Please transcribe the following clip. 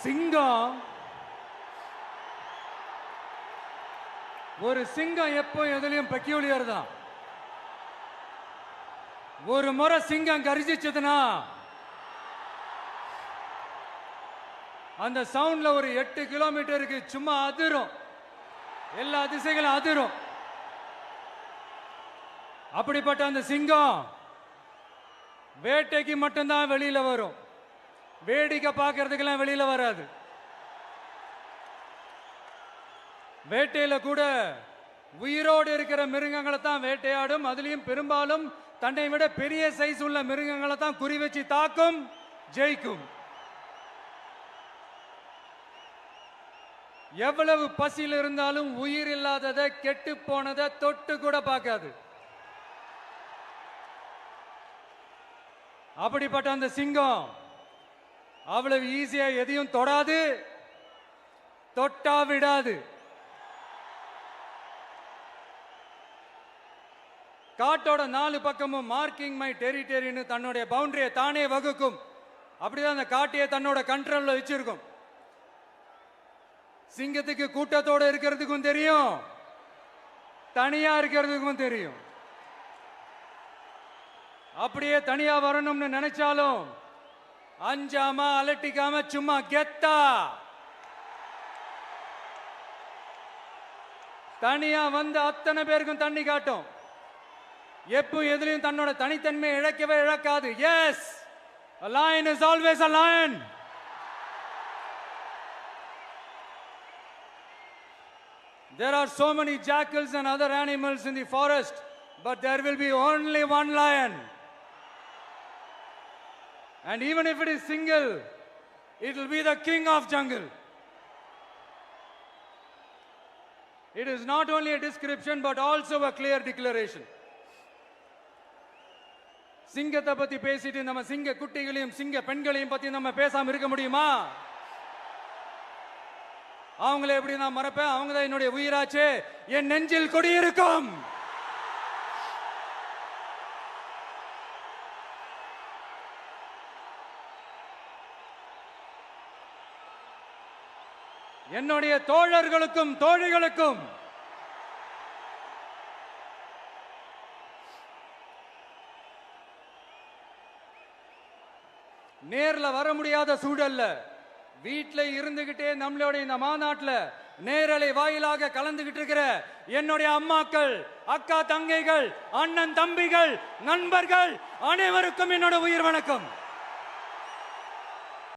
சிங்கம் ஒரு சிங்கம் எப்போ எதுலயும் பெக்யூலியர் தான். ஒரு முறை சிங்கம் கர்ஜிச்சதுன்னா அந்த சவுண்ட்ல ஒரு 8 கிலோமீட்டருக்கு சும்மா அதிரும், எல்லா திசைகளும் அதிரும். அப்படிப்பட்ட அந்த சிங்கம் வேட்டைக்கு மட்டும்தான் வெளியில வரும், வேடிக்கை பார்க்கறதுக்கெல்லாம் வெளியில வராது. வேட்டையில கூட உயிரோடு இருக்கிற மிருகங்களை தான் வேட்டையாடும். அதுலயும் பெரும்பாலும் தன்னை விட பெரிய சைஸ் உள்ள மிருகங்களை தான் குறி வச்சு தாக்கும், ஜெயிக்கும். எவ்வளவு பசியில் இருந்தாலும் உயிர் இல்லாததை, கெட்டு போனதை தொட்டு கூட பார்க்காது. அப்படிப்பட்ட அந்த சிங்கம் அவ்வளவு ஈஸியா எதையும் தொடாது, தொட்டா விடாது. காட்டோட 4 பக்கமும் மார்க்கிங் மை டெரிட்டரின்னு தன்னுடைய பவுண்டரியை தானே வகுக்கும். அப்படிதான் அந்த காட்டையே தன்னோட கண்ட்ரோல்ல வச்சிருக்கும். சிங்கத்துக்கு கூட்டத்தோட இருக்கிறதுக்கும் தெரியும், தனியா இருக்கிறதுக்கும் தெரியும். அப்படியே தனியா வரணும்னு நினைச்சாலும் அஞ்சாம அலட்டிக்காம சும்மா கெத்தா தனியா வந்து அத்தனை பேருக்கும் தண்ணி காட்டும். எப்போ எதுலயும் தன்னோட தனித்தன்மையை இழக்கவே இழக்காது. Yes, a lion is always a lion. There are so many jackals and other animals in the forest, but there will be only one lion. And even if it is single, it will be the king of jungle. It is not only a description but also a clear declaration. சிங்கத்தை பத்தி பேசிட்டு நம்ம சிங்க குட்டிகளையும் சிங்க பெண்களையும் பத்தி நம்ம பேசாம இருக்க முடியுமா? அவங்கள எப்படி நான் மறப்பேன்? அவங்க தான் என்னுடைய உயிராச்சே, என் நெஞ்சில் குடியிருக்கும். என்னுடைய தோழர்களுக்கும் தோழிகளுக்கும் நேர்ல வர முடியாத சூழல்ல வீட்ல இருந்துகிட்டே நம்மளோட இந்த மாநாட்டில் நேரலை வாயிலாக கலந்துகிட்டு இருக்கிற என்னுடைய அம்மாக்கள், அக்கா தங்கைகள், அண்ணன் தம்பிகள், நண்பர்கள் அனைவருக்கும் என்னோட உயிர் வணக்கம்.